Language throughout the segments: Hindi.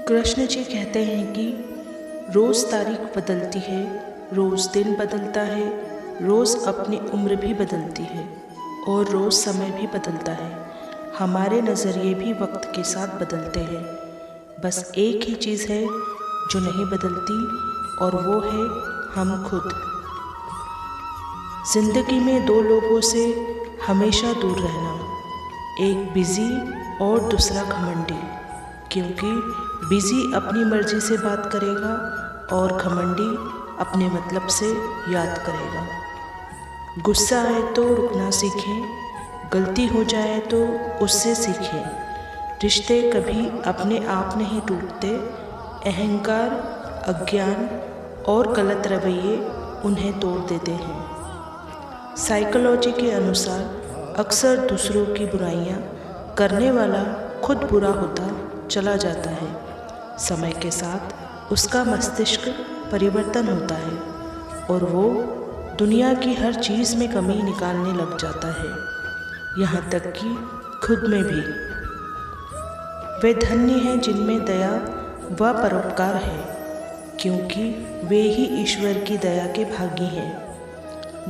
कृष्ण जी कहते हैं कि रोज़ तारीख बदलती है, रोज़ दिन बदलता है, रोज़ अपनी उम्र भी बदलती है और रोज़ समय भी बदलता है। हमारे नज़रिए भी वक्त के साथ बदलते हैं। बस एक ही चीज़ है जो नहीं बदलती और वो है हम खुद। ज़िंदगी में दो लोगों से हमेशा दूर रहना, एक बिज़ी और दूसरा घमंडी, क्योंकि बिज़ी अपनी मर्ज़ी से बात करेगा और घमंडी अपने मतलब से याद करेगा। गुस्सा आए तो रुकना सीखें, गलती हो जाए तो उससे सीखें। रिश्ते कभी अपने आप नहीं टूटते, अहंकार, अज्ञान और गलत रवैये उन्हें तोड़ देते हैं। साइकोलॉजी के अनुसार अक्सर दूसरों की बुराइयां करने वाला खुद बुरा होता चला जाता है। समय के साथ उसका मस्तिष्क परिवर्तन होता है और वो दुनिया की हर चीज़ में कमी निकालने लग जाता है, यहाँ तक कि खुद में भी। वे धन्य हैं जिनमें दया व परोपकार है, क्योंकि वे ही ईश्वर की दया के भागी हैं।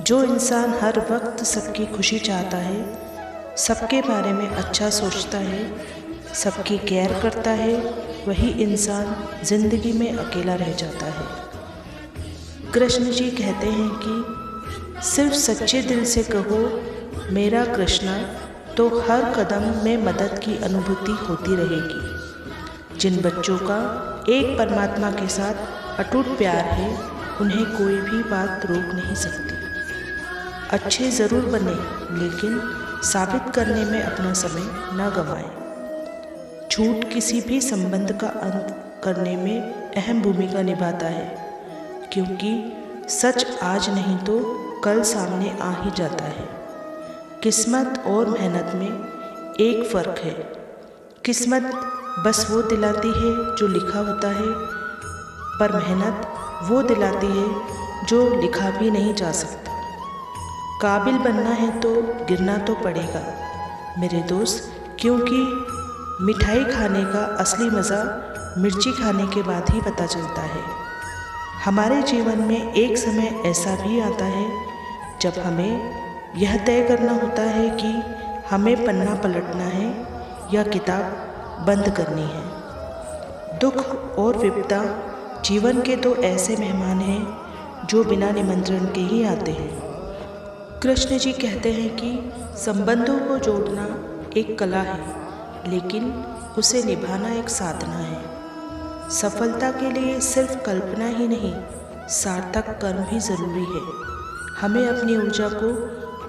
जो इंसान हर वक्त सबकी खुशी चाहता है, सबके बारे में अच्छा सोचता है, सबकी केयर करता है, वही इंसान ज़िंदगी में अकेला रह जाता है। कृष्ण जी कहते हैं कि सिर्फ सच्चे दिल से कहो मेरा कृष्णा, तो हर कदम में मदद की अनुभूति होती रहेगी। जिन बच्चों का एक परमात्मा के साथ अटूट प्यार है, उन्हें कोई भी बात रोक नहीं सकती। अच्छे ज़रूर बने, लेकिन साबित करने में अपना समय न गंवाएं। झूठ किसी भी संबंध का अंत करने में अहम भूमिका निभाता है, क्योंकि सच आज नहीं तो कल सामने आ ही जाता है। किस्मत और मेहनत में एक फ़र्क है। किस्मत बस वो दिलाती है जो लिखा होता है, पर मेहनत वो दिलाती है जो लिखा भी नहीं जा सकता। काबिल बनना है तो गिरना तो पड़ेगा मेरे दोस्त, क्योंकि मिठाई खाने का असली मज़ा मिर्ची खाने के बाद ही पता चलता है। हमारे जीवन में एक समय ऐसा भी आता है जब हमें यह तय करना होता है कि हमें पन्ना पलटना है या किताब बंद करनी है। दुख और विपदा जीवन के दो ऐसे मेहमान हैं जो बिना निमंत्रण के ही आते हैं। कृष्ण जी कहते हैं कि संबंधों को जोड़ना एक कला है, लेकिन उसे निभाना एक साधना है। सफलता के लिए सिर्फ कल्पना ही नहीं, सार्थक कर्म भी ज़रूरी है। हमें अपनी ऊर्जा को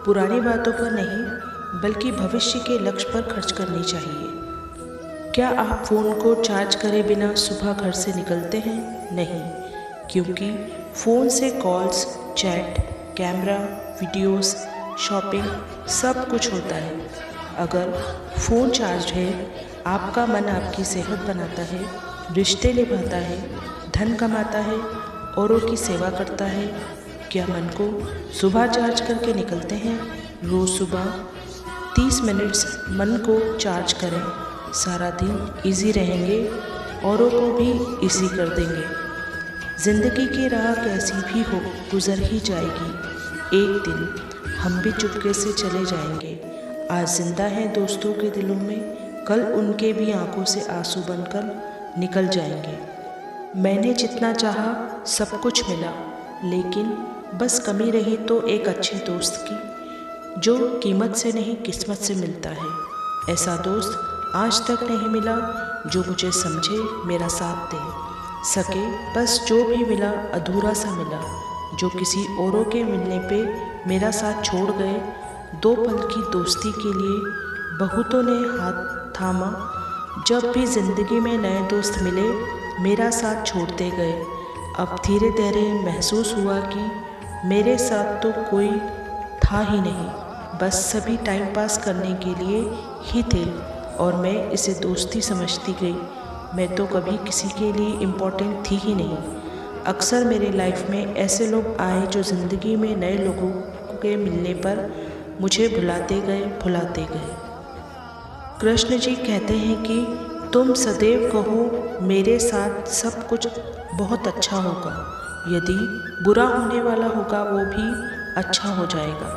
पुरानी बातों पर नहीं, बल्कि भविष्य के लक्ष्य पर खर्च करनी चाहिए। क्या आप फ़ोन को चार्ज करे बिना सुबह घर से निकलते हैं? नहीं, क्योंकि फ़ोन से calls, chat, camera, videos, shopping सब कुछ होता है। अगर फ़ोन चार्ज है, आपका मन आपकी सेहत बनाता है, रिश्ते निभाता है, धन कमाता है, औरों की सेवा करता है। क्या मन को सुबह चार्ज करके निकलते हैं? रोज़ सुबह 30 मिनट मन को चार्ज करें, सारा दिन इजी रहेंगे, औरों को भी इजी कर देंगे। ज़िंदगी की राह कैसी भी हो, गुजर ही जाएगी। एक दिन हम भी चुपके से चले जाएंगे। आज जिंदा हैं दोस्तों के दिलों में, कल उनके भी आंखों से आंसू बनकर निकल जाएंगे। मैंने जितना चाहा सब कुछ मिला, लेकिन बस कमी रही तो एक अच्छे दोस्त की, जो कीमत से नहीं किस्मत से मिलता है। ऐसा दोस्त आज तक नहीं मिला जो मुझे समझे, मेरा साथ दे सके। बस जो भी मिला अधूरा सा मिला, जो किसी औरों के मिलने पे मेरा साथ छोड़ गए। दो पल की दोस्ती के लिए बहुतों ने हाथ थामा, जब भी ज़िंदगी में नए दोस्त मिले मेरा साथ छोड़ते गए। अब धीरे धीरे महसूस हुआ कि मेरे साथ तो कोई था ही नहीं, बस सभी टाइम पास करने के लिए ही थे और मैं इसे दोस्ती समझती गई। मैं तो कभी किसी के लिए इम्पोर्टेंट थी ही नहीं। अक्सर मेरे लाइफ में ऐसे लोग आए जो ज़िंदगी में नए लोगों के मिलने पर मुझे भुलाते गए। कृष्ण जी कहते हैं कि तुम सदैव कहो मेरे साथ सब कुछ बहुत अच्छा होगा, यदि बुरा होने वाला होगा वो भी अच्छा हो जाएगा।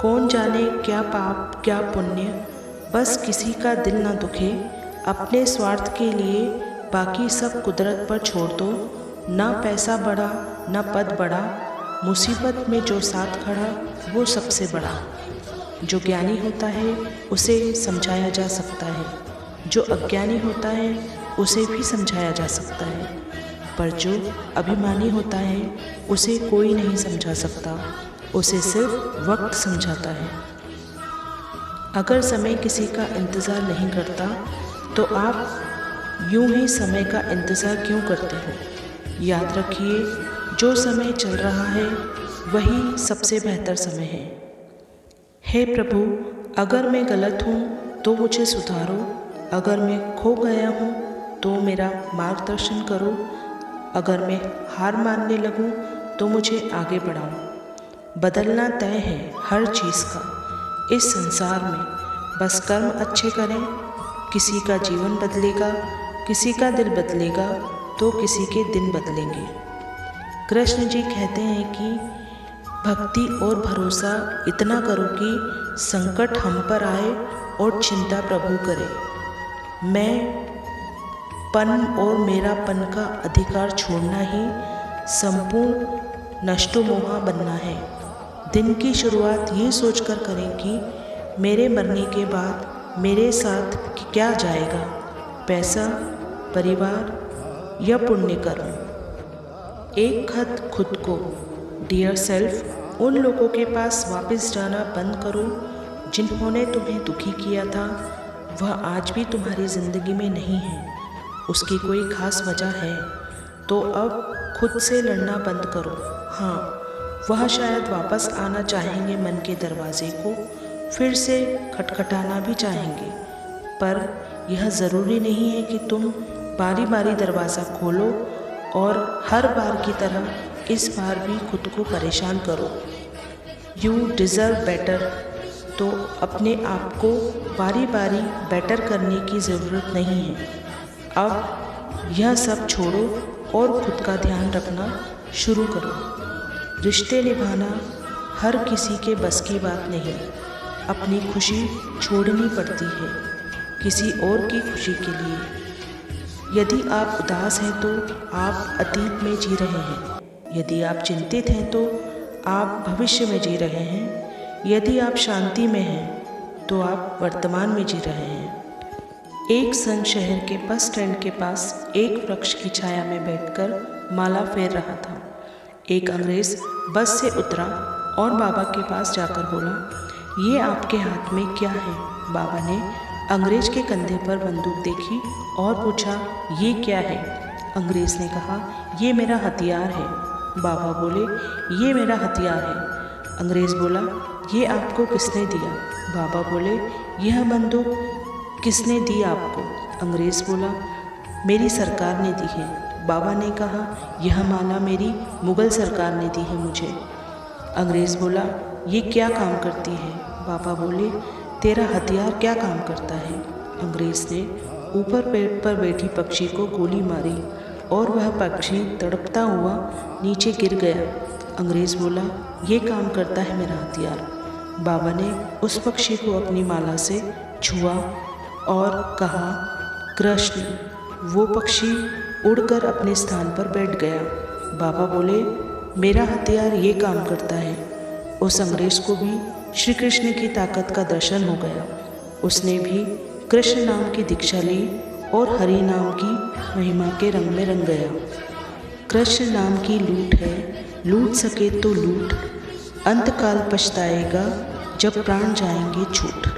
कौन जाने क्या पाप क्या पुण्य, बस किसी का दिल ना दुखे। अपने स्वार्थ के लिए बाकी सब कुदरत पर छोड़ दो। ना पैसा बड़ा ना पद बड़ा, मुसीबत में जो साथ खड़ा वो सबसे बड़ा। जो ज्ञानी होता है उसे समझाया जा सकता है, जो अज्ञानी होता है उसे भी समझाया जा सकता है, पर जो अभिमानी होता है उसे कोई नहीं समझा सकता, उसे सिर्फ वक्त समझाता है। अगर समय किसी का इंतज़ार नहीं करता तो आप यूं ही समय का इंतज़ार क्यों करते हो। याद रखिए, जो समय चल रहा है वही सबसे बेहतर समय है। हे प्रभु, अगर मैं गलत हूँ तो मुझे सुधारो, अगर मैं खो गया हूँ तो मेरा मार्गदर्शन करो, अगर मैं हार मानने लगूँ तो मुझे आगे बढ़ाओ। बदलना तय है हर चीज़ का इस संसार में, बस कर्म अच्छे करें। किसी का जीवन बदलेगा, किसी का दिल बदलेगा तो किसी के दिन बदलेंगे। कृष्ण जी कहते हैं कि भक्ति और भरोसा इतना करो कि संकट हम पर आए और चिंता प्रभु करे। मैं पन और मेरापन का अधिकार छोड़ना ही संपूर्ण नष्टो मोहा बनना है। दिन की शुरुआत ये सोचकर करें कि मेरे मरने के बाद मेरे साथ क्या जाएगा, पैसा, परिवार या पुण्य कर्म। एक खत खुद को। डियर सेल्फ, उन लोगों के पास वापस जाना बंद करो जिन्होंने तुम्हें दुखी किया था। वह आज भी तुम्हारी ज़िंदगी में नहीं है, उसकी कोई ख़ास वजह है, तो अब खुद से लड़ना बंद करो। हाँ, वह शायद वापस आना चाहेंगे मन के दरवाजे को, फिर से खटखटाना भी चाहेंगे, पर यह ज़रूरी नहीं है कि तुम बारी बारी दरवाज़ा खोलो और हर बार की तरह इस बार भी खुद को परेशान करो। यू डिज़र्व बेटर, तो अपने आप को बारी बारी बेटर करने की ज़रूरत नहीं है। अब यह सब छोड़ो और खुद का ध्यान रखना शुरू करो। रिश्ते निभाना हर किसी के बस की बात नहीं। अपनी खुशी छोड़नी पड़ती है किसी और की खुशी के लिए। यदि आप उदास हैं तो आप अतीत में जी रहे हैं, यदि आप चिंतित हैं तो आप भविष्य में जी रहे हैं, यदि आप शांति में हैं तो आप वर्तमान में जी रहे हैं। एक संत शहर के बस स्टैंड के पास एक वृक्ष की छाया में बैठकर माला फेर रहा था। एक अंग्रेज़ बस से उतरा और बाबा के पास जाकर बोला, ये आपके हाथ में क्या है? बाबा ने अंग्रेज़ के कंधे पर बंदूक देखी और पूछा, ये क्या है? अंग्रेज़ ने कहा, ये मेरा हथियार है। बाबा बोले, ये मेरा हथियार है। अंग्रेज़ बोला, ये आपको किसने दिया? बाबा बोले, यह बंदूक किसने दी आपको? अंग्रेज़ बोला, मेरी सरकार ने दी है। बाबा ने कहा, यह माला मेरी मुग़ल सरकार ने दी है मुझे। अंग्रेज़ बोला, ये क्या काम करती है? बाबा बोले, तेरा हथियार क्या काम करता है? अंग्रेज़ ने ऊपर पेड़ पर बैठी पक्षी को गोली मारी और वह पक्षी तड़पता हुआ नीचे गिर गया। अंग्रेज़ बोला, ये काम करता है मेरा हथियार। बाबा ने उस पक्षी को अपनी माला से छुआ और कहा, कृष्ण। वो पक्षी उड़कर अपने स्थान पर बैठ गया। बाबा बोले, मेरा हथियार ये काम करता है। उस अंग्रेज़ को भी श्री कृष्ण की ताकत का दर्शन हो गया। उसने भी कृष्ण नाम की दीक्षा ली और हरि नाम की महिमा के रंग में रंग गया। कृष्ण नाम की लूट है, लूट सके तो लूट, अंतकाल पछताएगा जब प्राण जाएंगे छूट।